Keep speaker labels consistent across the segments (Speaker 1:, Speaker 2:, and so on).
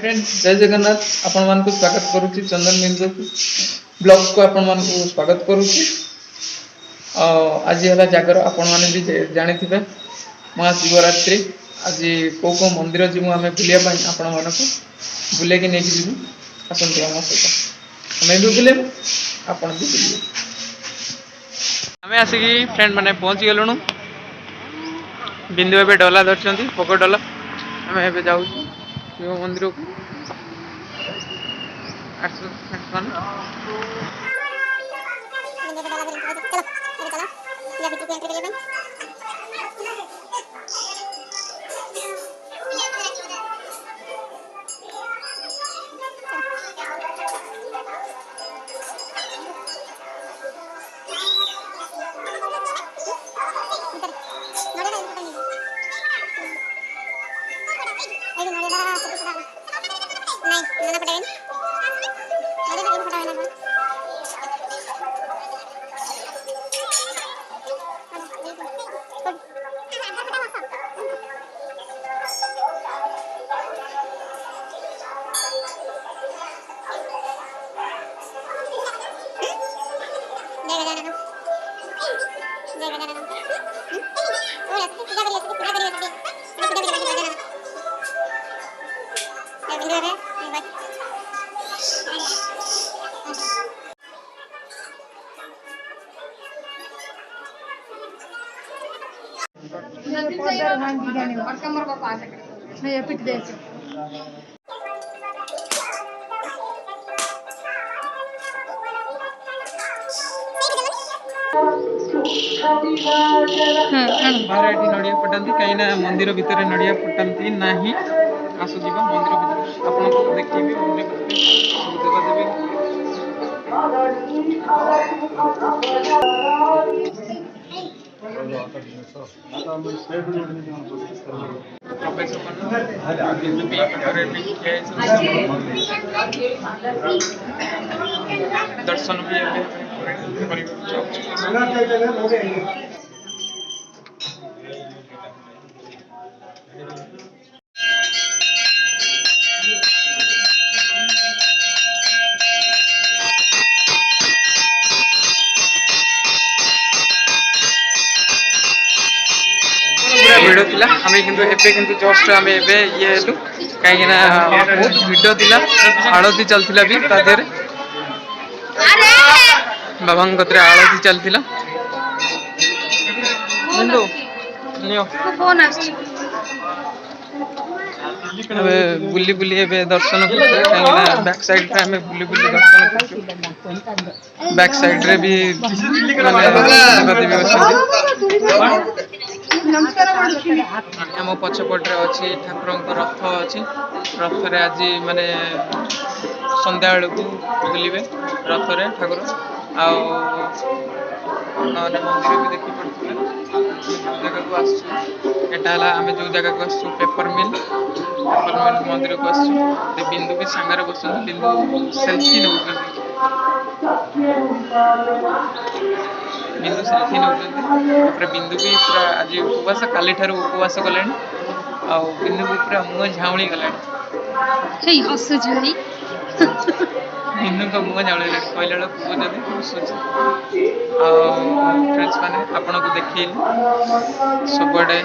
Speaker 1: Friend जय जगन्नाथ आपण मान को स्वागत करूची चंदन बिंदु ब्लॉग को आपण मान को स्वागत करूची। आज हला जागर आपण माने भी जानि थिबे महाशिवरात्रि आज को मंदिर जिमु आमे बुलिया पई आपण मान को बुले के नेकी जिमु आसंती हम सहित हमें भी बुले आपण भी बुलिए हमें आसिकी फ्रेंड माने पहुंच गेलुनु बिंदु एबे डला धरचंती पको डला हमें एबे जाऊ शिव मंदिर को नड़िया फटाती कहीं मंदिर भितर नड़िया फटाती ना आसुजी मंदिर भितर आपको देखिए दर्शन भी भिड़ थिला हमें किंतु एबे किंतु जस्ट हमें एबे ये हेलु कहीं ना बहुत भिड़ थिला आरती चलथिला भी ता देर बाबा कतरे आरती चलथिला बिंदु नियो फोन आछि अबे बुली बुली एबे दर्शन कहीं ना बैक साइड पे हमें बुली बुली दर्शन कर बैक साइड रे भी माने देवी अछि आम पछपटे अच्छी ठाकुर रथ अच्छी रथ आज माने संध्या बेलू बुलवे रथ ठाकुर मंदिर भी देखी पड़े जगह को आसटा आम जो जगह को आसु पेपर मिल मंदिर को आसु बिंदु भी सांगे बस बिंदु सेल्फी नौ बिंदु सेल्फी नौ बिंदु भी पूरा आज उपवास काली ठार उपवास कले बिंदु भी पूरा मुह झाउली गला बिंदु का मुह झाउली कहला बेलू हसुची फ्रेंड्स मैंने आपन को देखिए सबड़े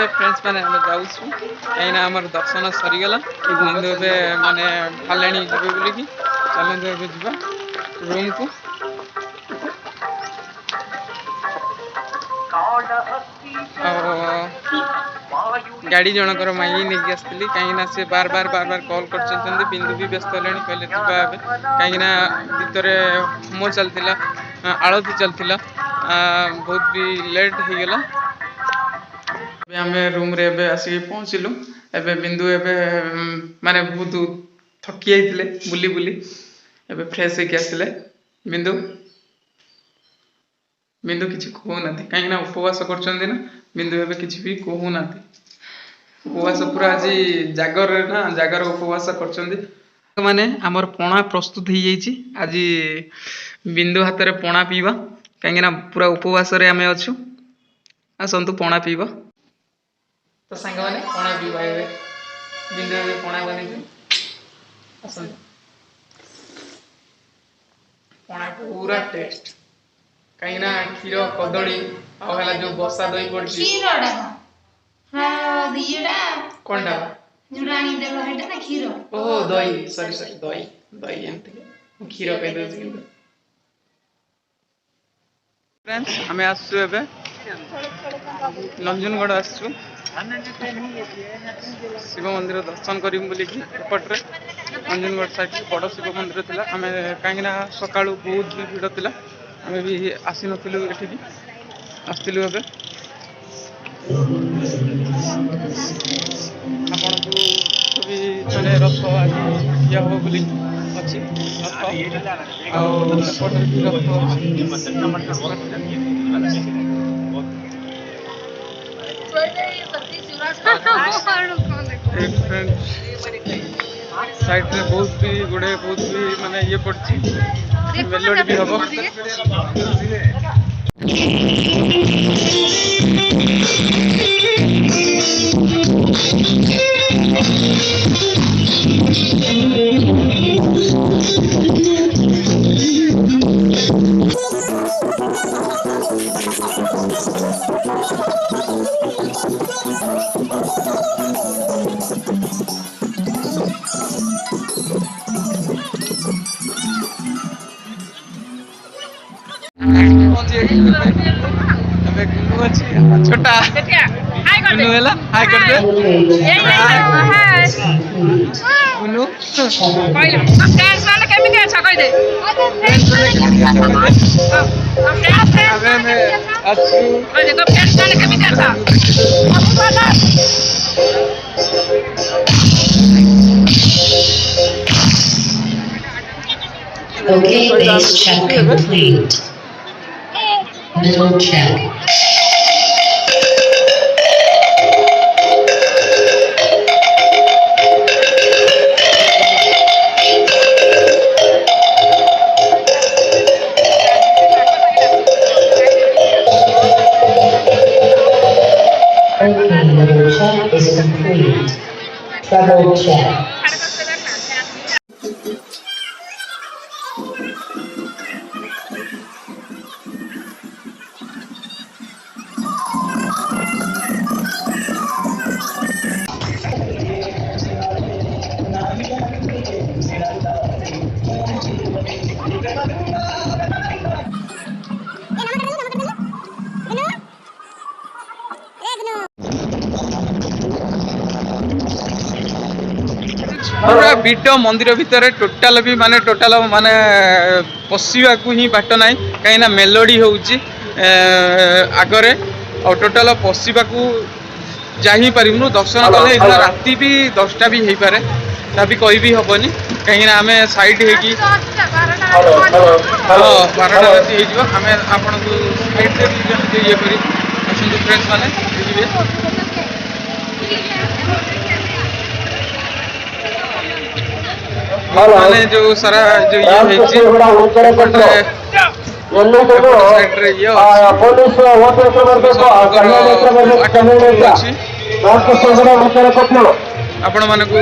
Speaker 1: फ्रेंड्स मैंने जाऊँ कहीं दर्शन सरीगला बिंदु माने भाले जी बोलिकी चलते जा रूम को गाड़ी जनकर मांगी नहीं आसती कहीं से बार बार कॉल कर बिंदु भी व्यस्त है कहले कहीं भितर होम चलता आलती चलता बहुत भी लेट हो गला आम रूम रे आसिक पहुँचलु ଏବେ ବିନ୍ଦୁ ଏବେ ମାନେ ବହୁତ ଥକି ଯାଇଥିଲେ ବୁଲି ବୁଲି, ଏବେ ଫ୍ରେଶ ହେଇକି ଆସିଲେ। ବିନ୍ଦୁ ବିନ୍ଦୁ କିଛି କହୁନାହାନ୍ତି କାହିଁକି ନା ଉପବାସ କରୁଛନ୍ତି ନା, ବିନ୍ଦୁ ଏବେ କିଛି ବି କହୁନାହାନ୍ତି। ଉପବାସ ପୁରା ଆଜି ଜାଗରରେ ନା, ଜାଗର ଉପବାସ କରୁଛନ୍ତି। ମାନେ ଆମର ପଣା ପ୍ରସ୍ତୁତ ହେଇଯାଇଛି, ଆଜି ବିନ୍ଦୁ ହାତରେ ପଣା ପିଇବା, କାହିଁକି ନା ପୁରା ଉପବାସରେ ଆମେ ଅଛୁ। ଆସନ୍ତୁ ପଣା ପିଇବା। ତ ସାଙ୍ଗମାନେ ପଣା ପିଇବା ଏବେ, ବିନ୍ଦୁ ଏବେ ପଣା ବନେଇଛି, ଆସନ୍ତୁ। ପଣା ପୁରା ଟେଷ୍ଟ, କାହିଁକି ନା କ୍ଷୀର କଦଳୀ ଆଉ ହେଲା ଯୋଉ ବସା ଦହି ପଡିଛି। କଣଟା ଓହୋ ଦହି, ସରି ସରି ଦହି ଦହି ଏମିତି କ୍ଷୀର କହିଦଉଛି। କିନ୍ତୁ ଆମେ ଆସିଛୁ ଏବେ ନଞ୍ଜନଗଡ଼ ଆସିଛୁ ଶିବ ମନ୍ଦିର ଦର୍ଶନ କରିବୁ ବୋଲିକି। ଏପଟରେ ନଞ୍ଜନଗଡ଼ ସାଇଡ଼ରେ ବଡ଼ ଶିବ ମନ୍ଦିର ଥିଲା, ଆମେ କାହିଁକିନା ସକାଳୁ ବହୁତ ବି ଭିଡ଼ ଥିଲା, ଆମେ ବି ଆସିନଥିଲୁ ଏଠିକି, ଆସିଥିଲୁ ଏବେ। ଆପଣଙ୍କୁ ବି ମାନେ ରଥ ଆଜି ଠିଆ ହବ ବୋଲି ଅଛି, ରଥ ଆଉ ଏପଟରେ ବି ରଥ ଅଛି। ସାଇଡରେ ବହୁତ ବି ଗୁଡ଼େ ବହୁତ ବି ମାନେ ଇଏ ପଡିଛି, ମେଲୋଡି ବି ହବ। छोटा हेला हाय कर दे बुनु कहले फ्रेंड्स माने केमिति अच्छा कह दे फ्रेंड्स माने केमिति अच्छा कह दे अबे मैं अच्छू कह दे फ्रेंड्स माने केमिति अच्छा
Speaker 2: Okay, base check complete. Middle check. Okay, middle check is complete. Double check.
Speaker 1: पूरा बीट मंदिर भितर टोटाल भी माने टोटाल माने पशिवाकू ही बाट ना कहीं मेलोडी होउची आगरे और टोटाल पशिवाकू जा ही पारिबनु दर्शन कले इतना राति भी 10टा भी हो पारे ता भी कहि भी हबनी कहीं आम साइड होगी 12टा राति हो आम आपन को साइड रे भी जमते ये करी आसंतु फ्रेंड्स माने देखिबे माने जो सारा जो ये हेची साइड रे ये आपण मानकु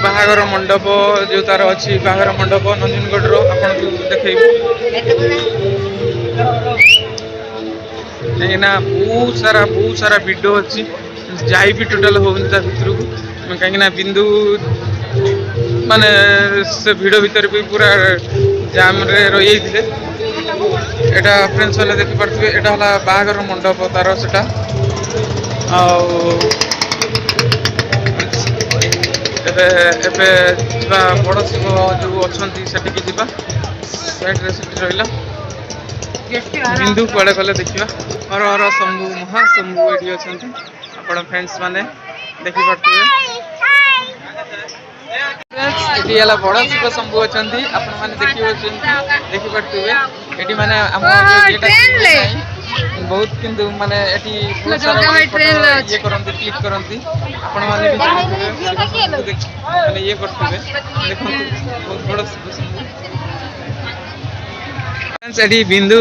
Speaker 1: बाहागर मंडप जो तार अच्छी बाहागर मंडप नंजनगढ़ रो आपण को देखैबो कहीं बहुत सारा वीडियो अच्छी जाई भी टोटल होनी ता भितर को कहीं बिंदु माने से भिड़ भीतर भी पूरा जाम रे रही जाइए एटा फ्रेंड्स वाले देखि पारथिबे एटा हला बाहागर मंडप तार सेटा एबे बड़ शिव जो अच्छा सेठिकी जावा साइड रे सेठी रहिला बिंदु कड़े गले देखा हर हर शंभु महाशंभु ये अच्छा आपण फ्रेंड्स माने देखि पारथिबे। ଏଠି ହେଲା ବଡ଼ ଶିବ ଶମ୍ଭୁ ଅଛନ୍ତି ଆପଣ ମାନେ ଦେଖିପାରୁଥିବେ ଏଠି ମାନେ ଆମ ଇଏଟା ନାହିଁ ବହୁତ କିନ୍ତୁ ମାନେ ଏଠି ବହୁତ ସାରା ଇଏ କରନ୍ତି କ୍ଲିକ୍ କରନ୍ତି ଆପଣ ମାନେ ବି ଜାଣିଥିବେ ଶିବ ଶମ୍ଭୁକୁ ମାନେ ଇଏ କରୁଥିବେ ଦେଖନ୍ତୁ ବହୁତ ବଡ଼ ଶିବ ଶମ୍ଭୁ। ସେଠି ବିନ୍ଦୁ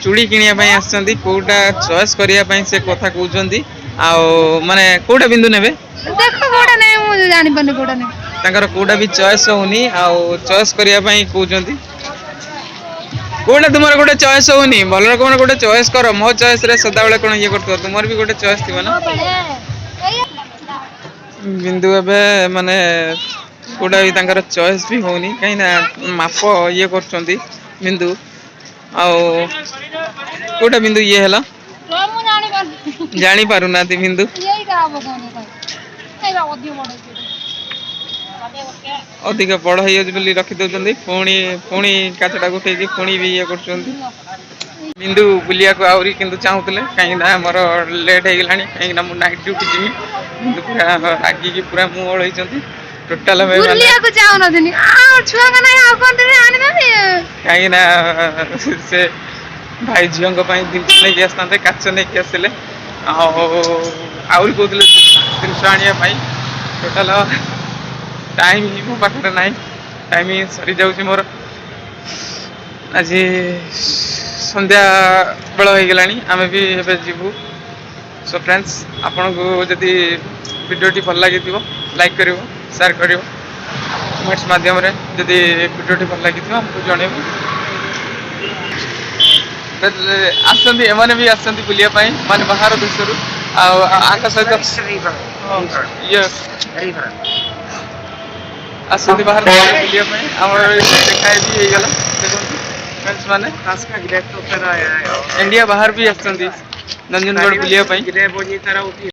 Speaker 1: ଚୁଡ଼ି କିଣିବା ପାଇଁ ଆସିଛନ୍ତି କୋଉଟା ଚଏସ୍ କରିବା ପାଇଁ ସେ କଥା କହୁଛନ୍ତି ଆଉ ମାନେ କୋଉଟା ବିନ୍ଦୁ ନେବେ
Speaker 3: ଦେଖ କୋଉଟା ନେବି ମୁଁ ଜାଣିପାରୁନି କୋଉଟା ନେବି।
Speaker 1: ତାଙ୍କର କୋଉଟା ବି ଚଏସ୍ ହଉନି ଆଉ ଚଏସ୍ କରିବା ପାଇଁ କହୁଛନ୍ତି କୋଉଟା ତୁମର ଗୋଟେ ଚଏସ୍ ହଉନି ଭଲରେ କଣ ଗୋଟେ ଚଏସ୍ କର ମୋ ଚଏସ୍ ରେ ସଦାବେଳେ କଣ ଇଏ କରୁଥିବ ତୁମର ବି ଗୋଟେ ଚଏସ୍ ଥିବ ନା। ବିନ୍ଦୁ ଏବେ ମାନେ କୋଉଟା ବି ତାଙ୍କର ଚଏସ୍ ବି ହଉନି କାହିଁକି ନା ମାପ ଇଏ କରୁଛନ୍ତି ବିନ୍ଦୁ ଆଉ କୋଉଟା ବିନ୍ଦୁ ଇଏ ହେଲା ଜାଣି ପାରୁନାହାନ୍ତି ବିନ୍ଦୁ ଅଧିକ ବଡ଼ ହେଇଯାଉଛି ବୋଲି ରଖି ଦଉଛନ୍ତି ପୁଣି କାଚଟାକୁ ଉଠେଇକି ପୁଣି ବି ଇଏ କରୁଛନ୍ତି ବିନ୍ଦୁ ବୁଲିବାକୁ ଆହୁରି କିନ୍ତୁ ଚାହୁଁଥିଲେ କାହିଁକି ନା ଆମର ଲେଟ୍ ହେଇଗଲାଣି କାହିଁକି ନା ମୁଁ ନାଇଟ୍ ଡ୍ୟୁଟି ଯିବି କିନ୍ତୁ ପୁରା ରାଗିକି ପୁରା ମୁହଁ ଓଳେଇଛନ୍ତି ଟୋଟାଲ
Speaker 3: ବୁଲିବାକୁ ଚାହୁଁନଥିଲି ଆଉ ଛୁଆଙ୍କ ନାହିଁ ଆଉ କଣ ଆଣିନାହାନ୍ତି
Speaker 1: କାହିଁକି ନା ସେ ଭାଇ ଝିଅଙ୍କ ପାଇଁ ଜିନିଷ ନେଇକି ଆସିଥାନ୍ତେ କାଚ ନେଇକି ଆସିଲେ ଆଉ ଆହୁରି କହୁଥିଲେ ଜିନିଷ ଆଣିବା ପାଇଁ ଟୋଟାଲ ଟାଇମ୍ ହିଁ ମୋ ପାଖରେ ନାହିଁ ଟାଇମ୍ ସରିଯାଉଛି ମୋର ଆଜି ସନ୍ଧ୍ୟା ବେଳ ହେଇଗଲାଣି ଆମେ ବି ଏବେ ଯିବୁ ସୋ ଫ୍ରେଣ୍ଡସ୍ ଆପଣଙ୍କୁ ଯଦି ଭିଡ଼ିଓଟି ଭଲ ଲାଗିଥିବ ଲାଇକ୍ କରିବ ସେୟାର କରିବ କମେଣ୍ଟସ୍ ମାଧ୍ୟମରେ ଯଦି ଭିଡ଼ିଓଟି ଭଲ ଲାଗିଥିବ ଆମକୁ ଜଣେଇବ ଆସନ୍ତି ଏମାନେ ବି ଆସନ୍ତି ବୁଲିବା ପାଇଁ ମାନେ ବାହାର ଦେଶରୁ ଆଉ ଆଙ୍କ ସହିତ ଇଏ ଆସନ୍ତି ବାହାର ଦେଶରୁ ବୁଲିବା ପାଇଁ ଆମର ଦେଖା ବି ହେଇଗଲା ଦେଖନ୍ତୁ ଫ୍ରେଣ୍ଡସ୍ ମାନେ ଇଣ୍ଡିଆ ବାହାର ବି ଆସିଛନ୍ତି ନନ୍ଦନଗଡ଼ ବୁଲିବା ପାଇଁ